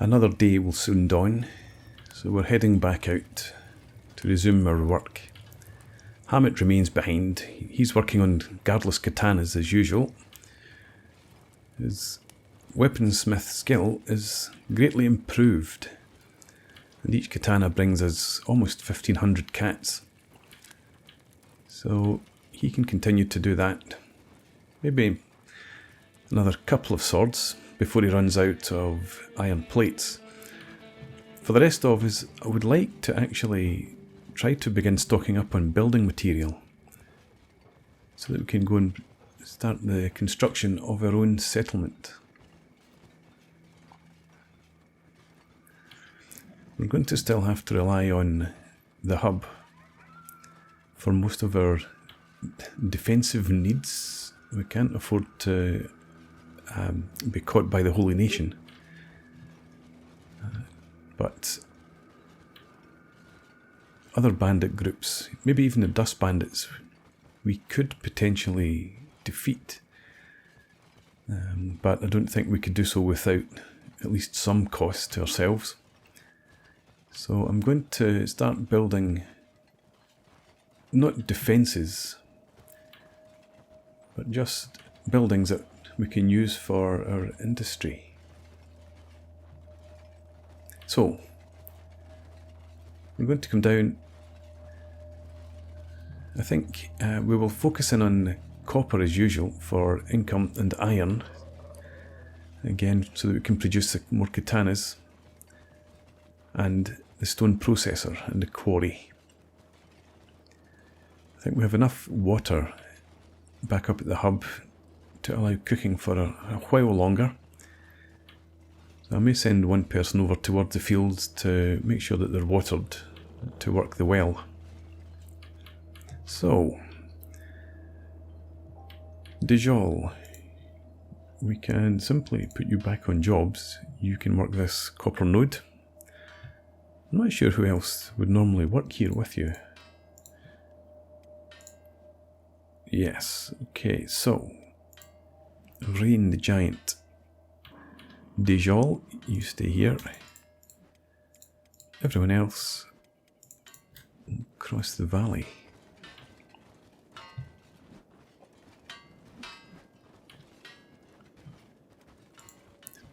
Another day will soon dawn, so we're heading back out to resume our work. Hammett remains behind. He's working on guardless katanas as usual. His weaponsmith skill is greatly improved, and each katana brings us almost 1500 cats. So he can continue to do that. Maybe another couple of swords before he runs out of iron plates. For the rest of us, I would like to actually try to begin stocking up on building material so that we can go and start the construction of our own settlement. We're going to still have to rely on the hub for most of our defensive needs. We can't afford to be caught by the Holy Nation. But other bandit groups, maybe even the Dust Bandits, we could potentially defeat. But I don't think we could do so without at least some cost to ourselves. So I'm going to start building not defences, but just buildings that we can use for our industry. So we're going to come down. I think we will focus in on copper as usual for income, and iron again so that we can produce more katanas, and the stone processor and the quarry. I think we have enough water back up at the hub to allow cooking for a while longer. So I may send one person over towards the fields to make sure that they're watered to work the well. So, Dijol, we can simply put you back on jobs. You can work this copper node. I'm not sure who else would normally work here with you. Yes, okay, so Rain the Giant. Dijol, you stay here. Everyone else across the valley.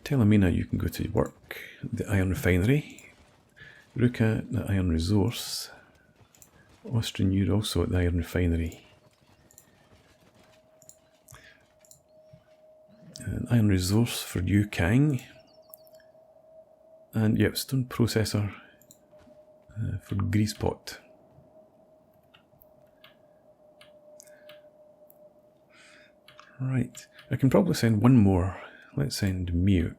Telemina, you can go to work at the iron refinery. Ruka, the iron resource. Austrian, you're also at the iron refinery. An iron resource for you, Kang. And yep, stone processor for Greasepot. Right, I can probably send one more. Let's send Mew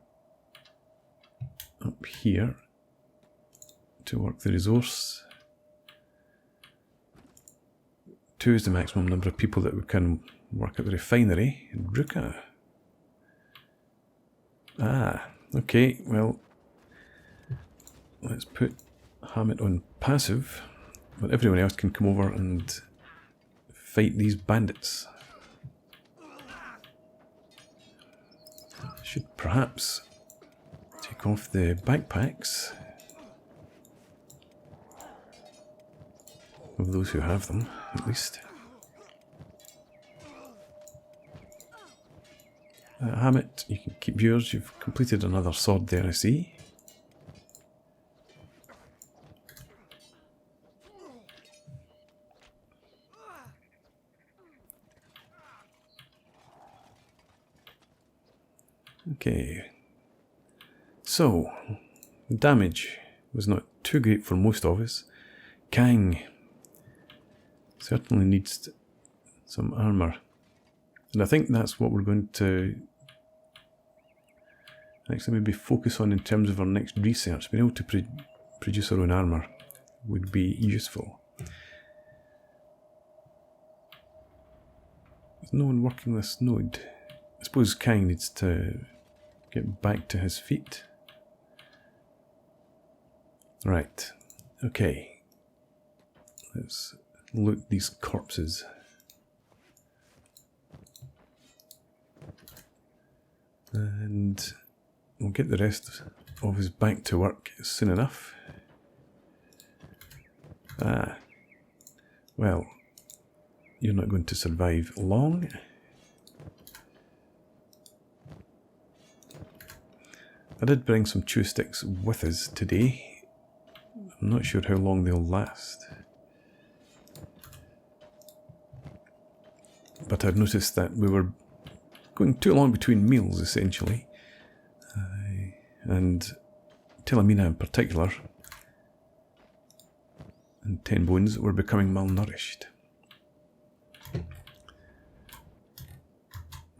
up here to work the resource. 2 is the maximum number of people that we can work at the refinery. And Ruka. Ah, okay, well, let's put Hammett on passive, but everyone else can come over and fight these bandits. Should perhaps take off the backpacks of those who have them, at least. Hammett, you can keep yours. You've completed another sword there, I see. Okay, so damage was not too great for most of us. Kang certainly needs some armour, and I think that's what we're going to actually maybe focus on in terms of our next research. Being able to produce our own armour would be useful. There's no one working this node. I suppose Kang needs to get back to his feet. Right, okay. Let's loot these corpses. And we'll get the rest of us back to work soon enough. Ah, well, you're not going to survive long. I did bring some chew sticks with us today. I'm not sure how long they'll last. But I've noticed that we were going too long between meals, essentially. And Telemina in particular, and 10 Bones, were becoming malnourished.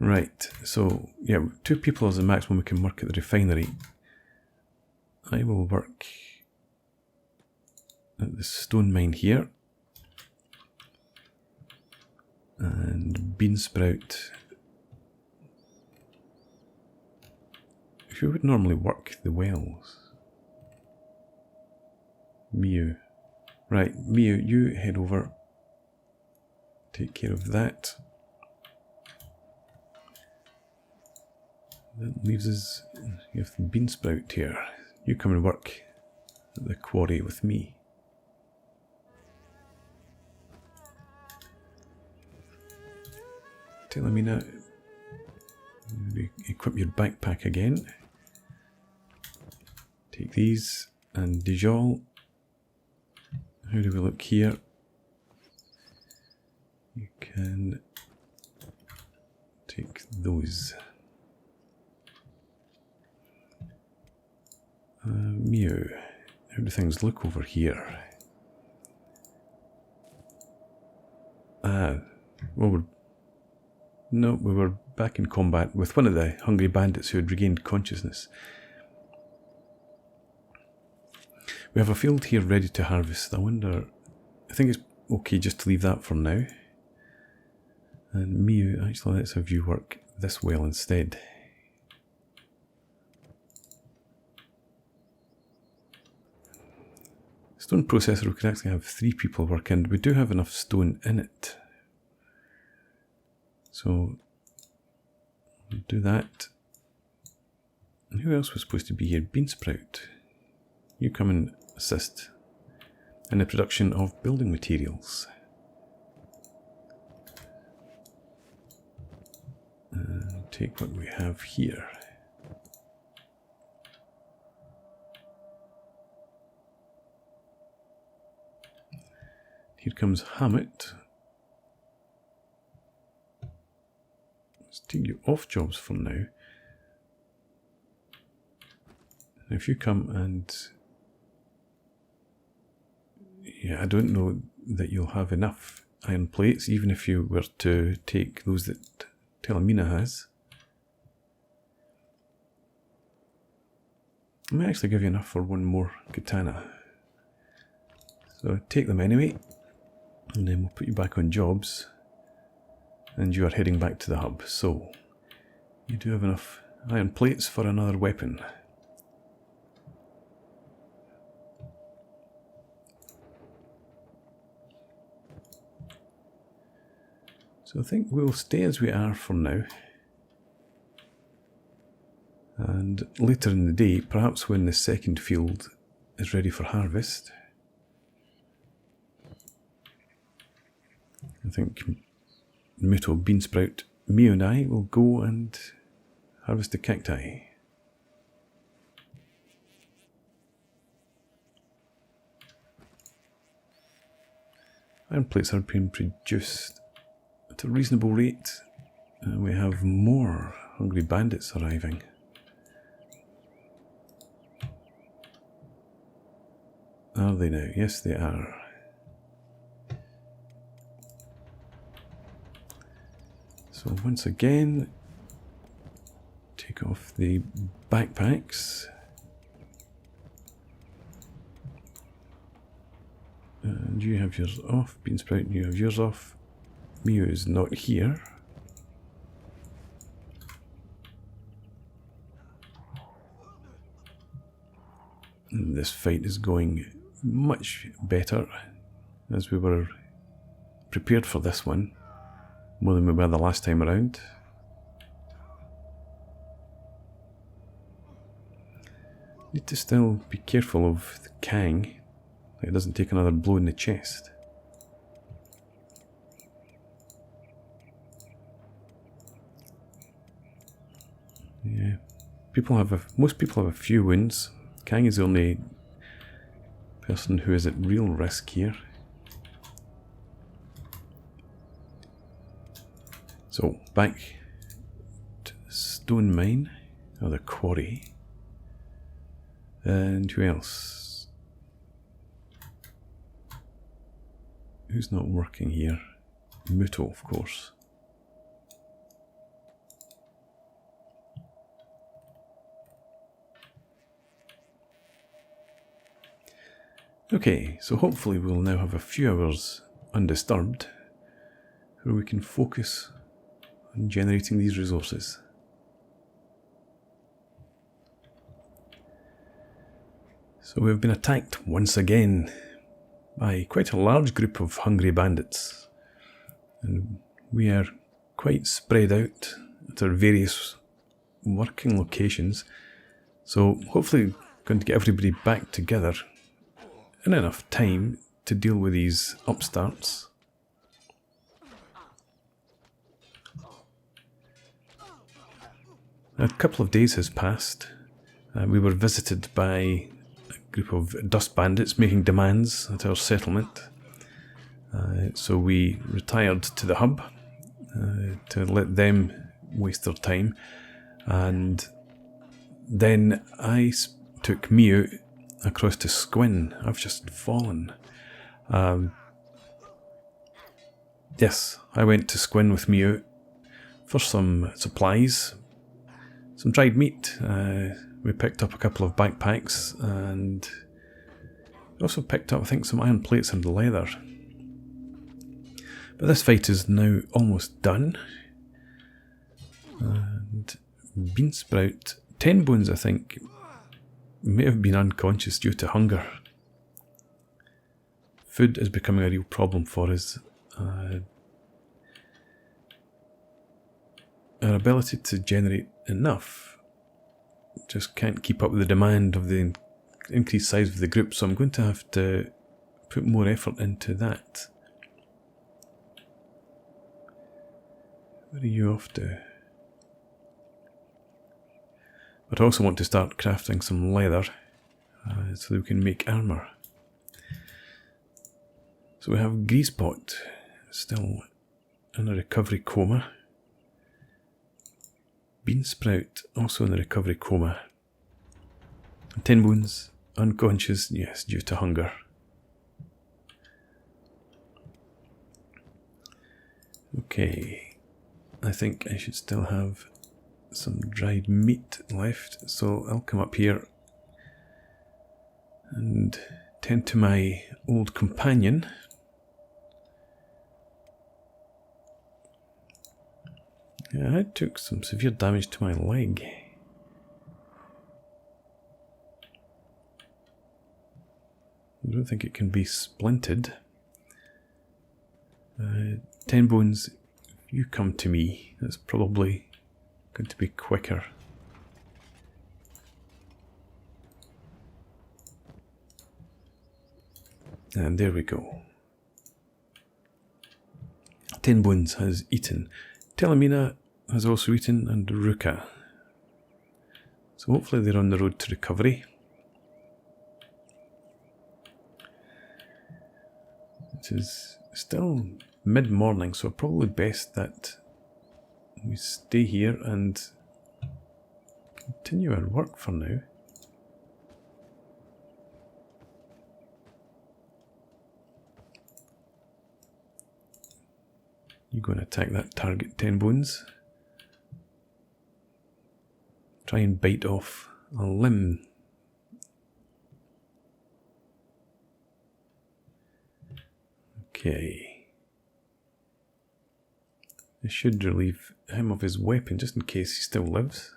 Right, so yeah, 2 people is the maximum we can work at the refinery. I will work at the stone mine here. And bean sprout. Who would normally work the wells? Mew. Right, Mew, you head over. Take care of that. That leaves us, you have the bean sprout here. You come and work at the quarry with me. Telemina, equip your backpack again. Take these, and Dijol. How do we look here? You can take those. Mew, how do things look over here? Well, we were back in combat with one of the hungry bandits who had regained consciousness. We have a field here ready to harvest. I think it's okay just to leave that for now. And Mew, actually let's have you work this well instead. Stone processor, we could actually have 3 people work, and we do have enough stone in it. So, we'll do that. And who else was supposed to be here? Beansprout. You come and assist in the production of building materials. And take what we have here. Here comes Hammett. Let's take you off jobs for now. And if you come and... yeah, I don't know that you'll have enough iron plates, even if you were to take those that Telemina has. I might actually give you enough for one more katana. So take them anyway. And then we'll put you back on jobs, and you are heading back to the hub. So, you do have enough iron plates for another weapon. So I think we'll stay as we are for now. And later in the day, perhaps when the second field is ready for harvest, I think Muto, Beansprout, Mew and I will go and harvest the cacti. Iron plates are being produced at a reasonable rate. We have more hungry bandits arriving. Are they now? Yes, they are. So once again, take off the backpacks. And you have yours off. Beansprout, you have yours off. Mew is not here. And this fight is going much better, as we were prepared for this one. More than we were the last time around. Need to still be careful of the Kang, that it doesn't take another blow in the chest. Yeah, most people have a few wounds. Kang is the only person who is at real risk here. So, back to the stone mine, or the quarry. And who else? Who's not working here? Muto, of course. Okay, so hopefully we'll now have a few hours undisturbed where we can focus on generating these resources. So we've been attacked once again by quite a large group of hungry bandits, and we are quite spread out at our various working locations, so hopefully going to get everybody back together in enough time to deal with these upstarts. A couple of days has passed. We were visited by a group of dust bandits making demands at our settlement. So we retired to the hub to let them waste their time. And then I took Mew across to Squin. I've just fallen. Yes, I went to Squin with Mew for some supplies, some dried meat. We picked up a couple of backpacks and also picked up, I think, some iron plates and leather. But this fight is now almost done. And Beansprout, 10 bones, I think, may have been unconscious due to hunger. Food is becoming a real problem for us. Our ability to generate enough just can't keep up with the demand of the increased size of the group, so I'm going to have to put more effort into that. Where are you off to? But I also want to start crafting some leather so that we can make armour. So we have Greasepot still in a recovery coma. Beansprout also in a recovery coma. 10 bones, unconscious, yes, due to hunger. Okay, I think I should still have some dried meat left, so I'll come up here and tend to my old companion. Yeah, I took some severe damage to my leg. I don't think it can be splinted. 10 bones, you come to me. That's probably going to be quicker. And there we go. 10 bones has eaten. Telemina has also eaten, and Ruka. So hopefully they're on the road to recovery. It is still mid-morning, so probably best that we stay here and continue our work for now. You go and attack that target, 10 bones. Try and bite off a limb. Okay. This should relieve him of his weapon, just in case he still lives.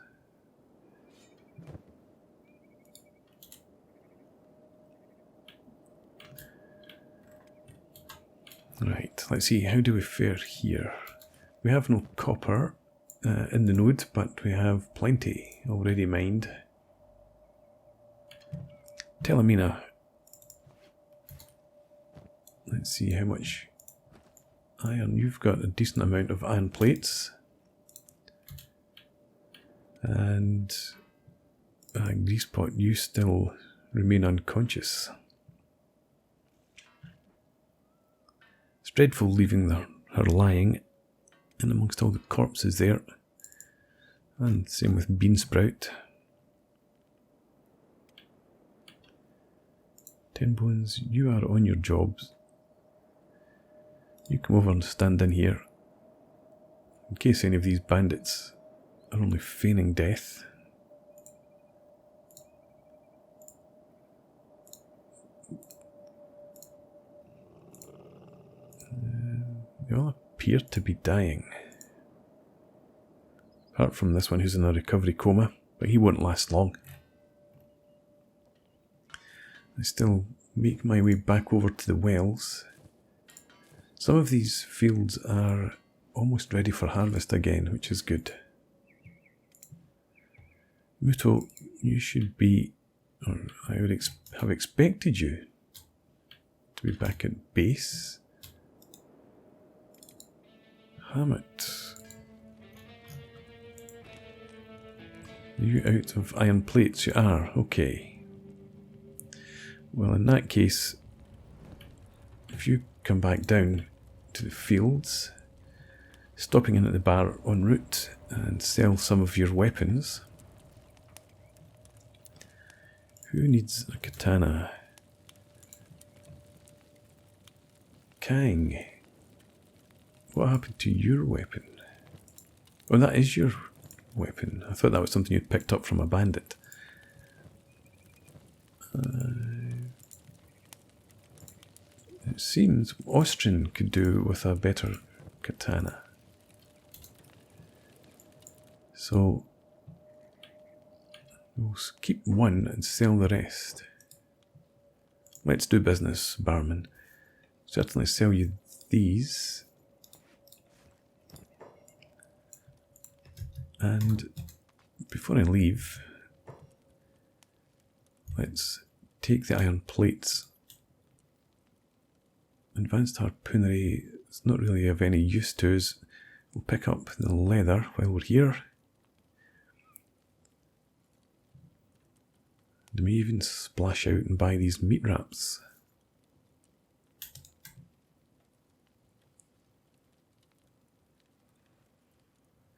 Right, let's see, how do we fare here? We have no copper in the node, but we have plenty already mined. Telemina. Let's see how much iron. You've got a decent amount of iron plates. And Greasepot, you still remain unconscious. It's dreadful leaving her lying in amongst all the corpses there. And same with Beansprout. 10 Bones, you are on your jobs. You come over and stand in here. In case any of these bandits are only feigning death. They all appear to be dying. Apart from this one who's in a recovery coma, but he won't last long. I still make my way back over to the wells. Some of these fields are almost ready for harvest again, which is good. Muto, you should be, or I would have expected you to be back at base. Hammett, are you out of iron plates? You are, okay. Well, in that case, if you come back down to the fields, stopping in at the bar en route and sell some of your weapons. Who needs a katana? Kang, what happened to your weapon? Oh, that is your weapon. I thought that was something you'd picked up from a bandit. It seems Austrian could do with a better katana. So we'll keep one and sell the rest. Let's do business, barman. Certainly sell you these. And before I leave, let's take the iron plates. Advanced harpoonery is not really of any use to us. We'll pick up the leather while we're here. And we even splash out and buy these meat wraps.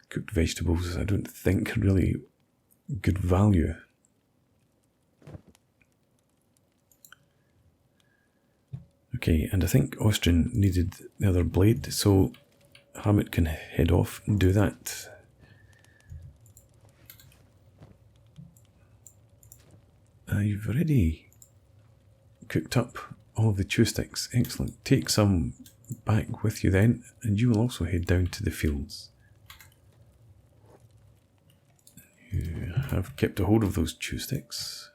Cooked vegetables, I don't think, are really good value. Okay, and I think Austrian needed the other blade, so Hammett can head off and do that. You've already cooked up all of the chew sticks. Excellent. Take some back with you then, and you will also head down to the fields. You have kept a hold of those chew sticks.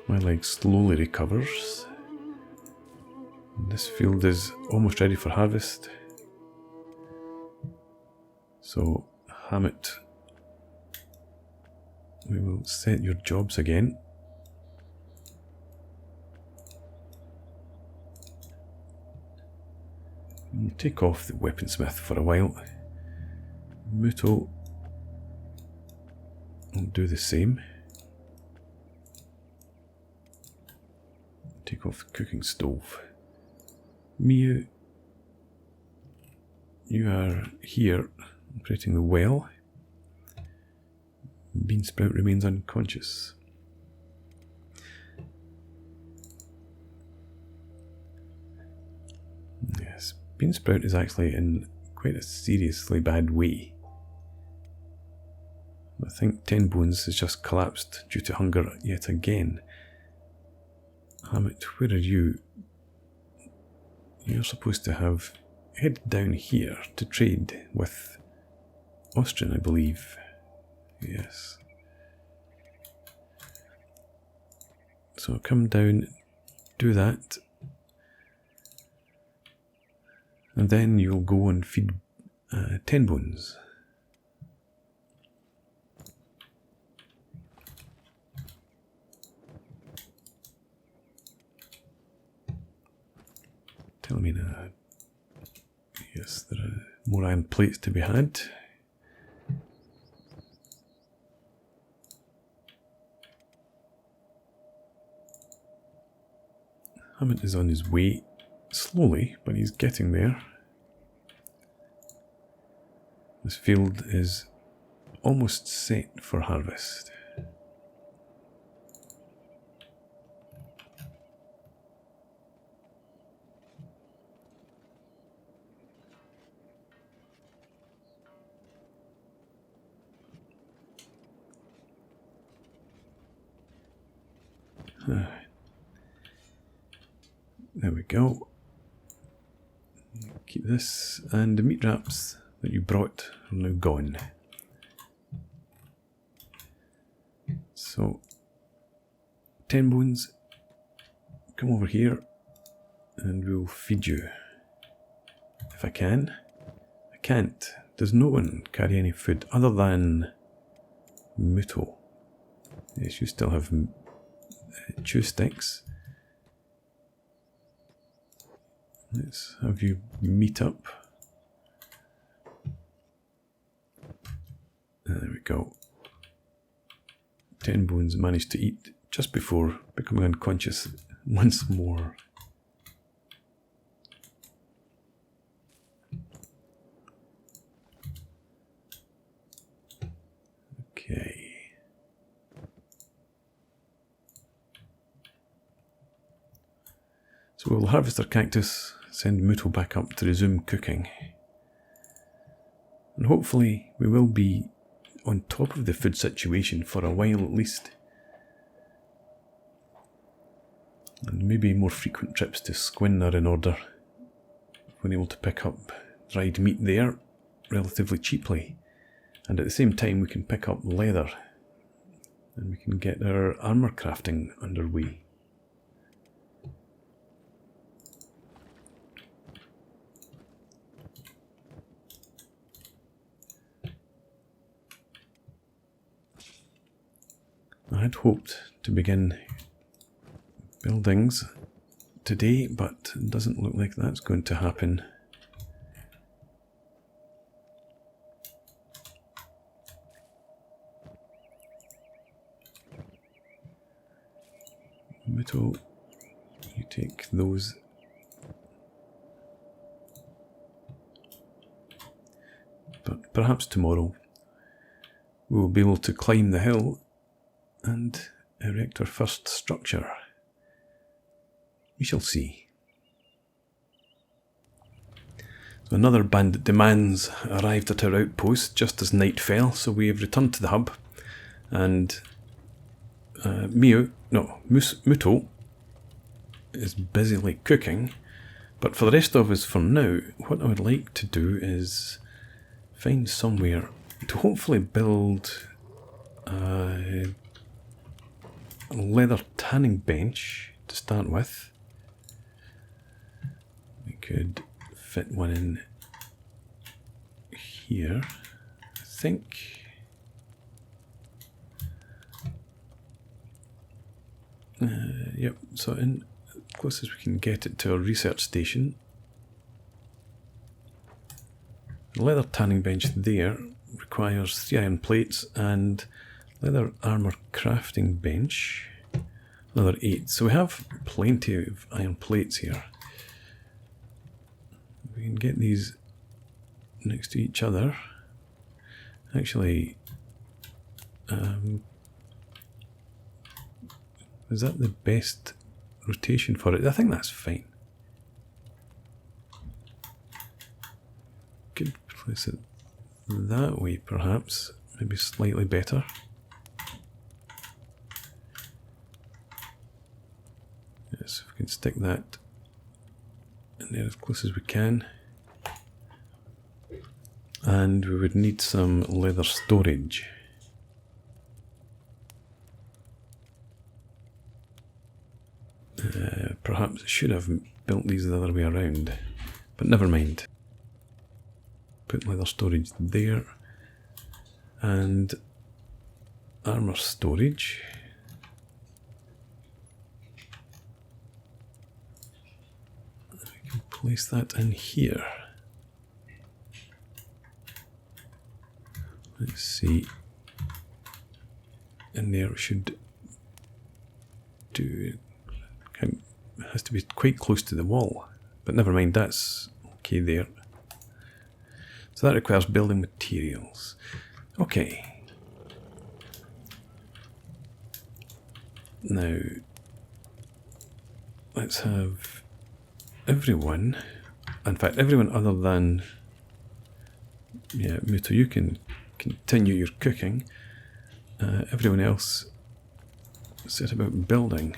My leg slowly recovers. This field is almost ready for harvest. So, Hammett, we will set your jobs again. We'll take off the weaponsmith for a while. Muto will do the same. Take off the cooking stove. Miu, you are here operating the well. Beansprout remains unconscious. Yes, Beansprout is actually in quite a seriously bad way. I think 10 Bones has just collapsed due to hunger yet again. Hammett, where are you? You're supposed to have headed down here to trade with Austrian, I believe. Yes. So come down, do that, And then you'll go and feed 10 bones. Tell me now. Yes, there are more iron plates to be had. Hammond is on his way, slowly, but he's getting there. This field is almost set for harvest. There we go. Keep this, and the meat wraps that you brought are now gone. So, 10 bones, come over here and we'll feed you. If I can. I can't. Does no one carry any food other than Muto? Yes, you still have chew sticks. Let's have you meet up. There we go. 10 bones managed to eat just before becoming unconscious once more. Okay. So we'll harvest our cactus, send Muto back up to resume cooking. And hopefully we will be on top of the food situation for a while at least. And maybe more frequent trips to Squin are in order. We're able to pick up dried meat there relatively cheaply. And at the same time we can pick up leather. And we can get our armour crafting underway. I had hoped to begin buildings today, but it doesn't look like that's going to happen. Muto, you take those. But perhaps tomorrow we will be able to climb the hill and erect our first structure. We shall see. So another bandit demands arrived at our outpost just as night fell, so we have returned to the hub, and Muto is busily cooking, but for the rest of us for now, what I would like to do is find somewhere to hopefully build a leather tanning bench to start with. We could fit one in here, I think. Yep, so in close as we can get it to our research station. The leather tanning bench there requires 3 iron plates, and leather armour crafting bench, another 8. So we have plenty of iron plates here. We can get these next to each other. Actually, is that the best rotation for it? I think that's fine. Could place it that way perhaps, maybe slightly better. Yes, we can stick that in there as close as we can. And we would need some leather storage. Perhaps I should have built these the other way around. But never mind. Put leather storage there. And armour storage. I can place that in here. Let's see. In there it should do. It has to be quite close to the wall, but never mind, that's okay there. So that requires building materials. Okay. Now, let's have everyone, in fact everyone other than, yeah, Muto, you can continue your cooking. Everyone else set about building.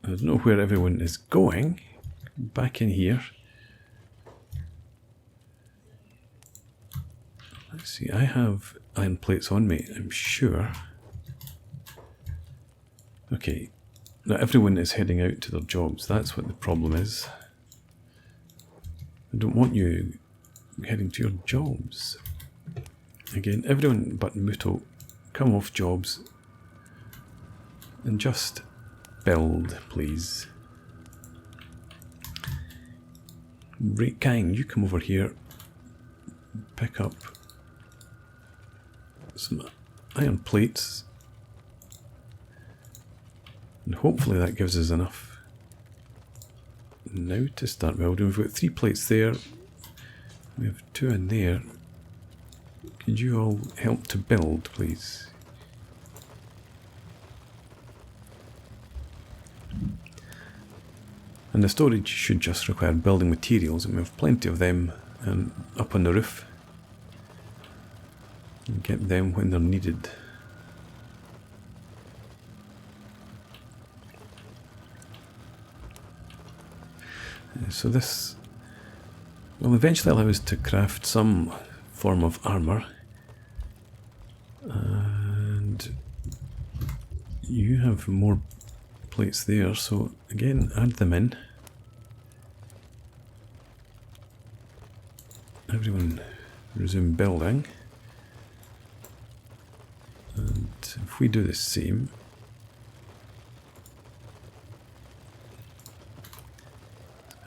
I don't know where everyone is going. Back in here. Let's see, I have iron plates on me, I'm sure. Okay, now everyone is heading out to their jobs, that's what the problem is. I don't want you heading to your jobs. Again, everyone but Muto, come off jobs and just build, please. Right, Kang, you come over here, pick up some iron plates, and hopefully that gives us enough now to start building. We've got 3 plates there, we have 2 in there. Could you all help to build, please? And the storage should just require building materials, and we have plenty of them up on the roof. And get them when they're needed. So this will eventually allow us to craft some form of armour. And you have more plates there, so again, add them in. Everyone resume building. And if we do the same,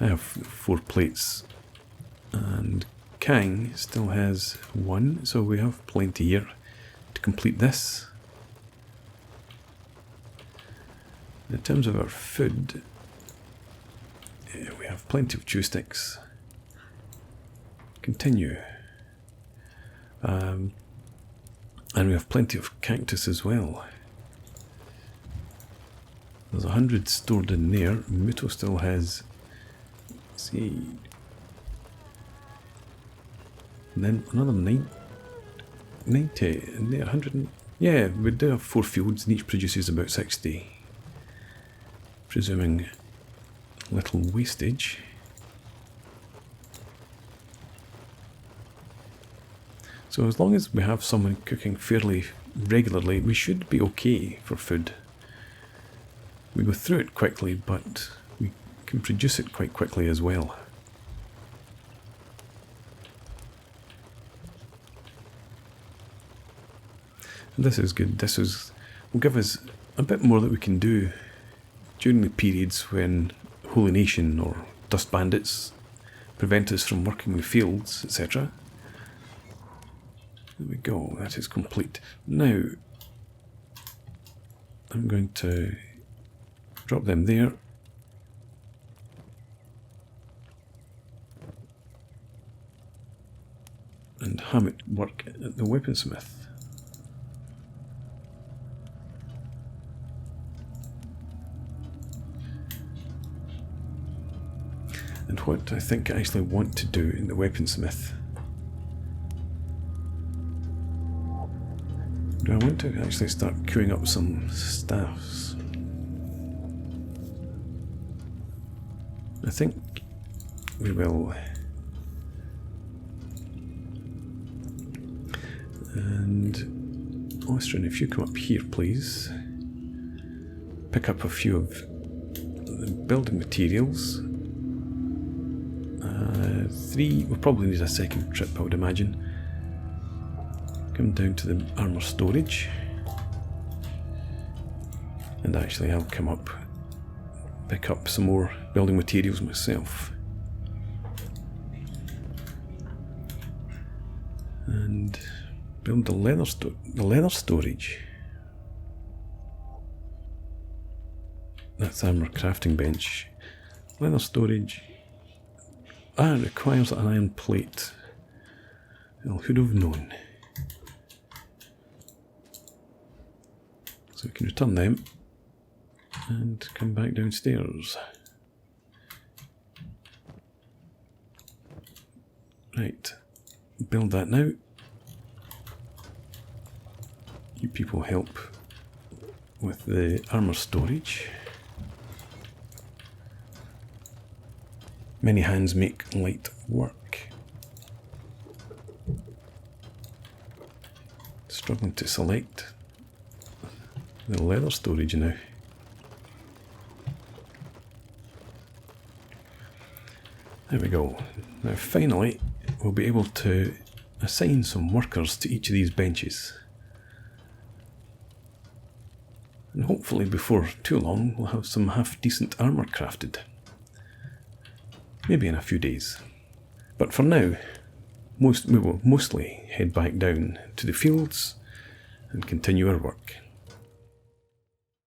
I have 4 plates, and Kang still has 1, so we have plenty here to complete this. In terms of our food, we have plenty of chew sticks. Continue. And we have plenty of cactus as well. There's 100 stored in there. Muto still has, let's see, and then another 90 in there. 100. Yeah, we do have 4 fields, and each produces about 60. Presuming little wastage. So as long as we have someone cooking fairly regularly, we should be okay for food. We go through it quickly, but we can produce it quite quickly as well. And this is good. This will give us a bit more that we can do during the periods when Holy Nation or Dust Bandits prevent us from working the fields, etc. There we go, that is complete. Now, I'm going to drop them there. And have it work at the weaponsmith. And what I think I actually want to do in the weaponsmith, do I want to actually start queuing up some staffs? I think we will. And Austrian, if you come up here, please. Pick up a few of the building materials. 3. We'll probably need a second trip, I would imagine. Come down to the armour storage. And actually I'll come up, pick up some more building materials myself. And build the leather storage. That's armour crafting bench. Leather storage. Ah, it requires an iron plate. Well, who'd have known? So we can return them and come back downstairs. Right, build that now. You people help with the armour storage. Many hands make light work. Struggling to select the leather storage now. There we go. Now finally we'll be able to assign some workers to each of these benches. And hopefully before too long we'll have some half-decent armour crafted. Maybe in a few days. But for now, we will mostly head back down to the fields and continue our work.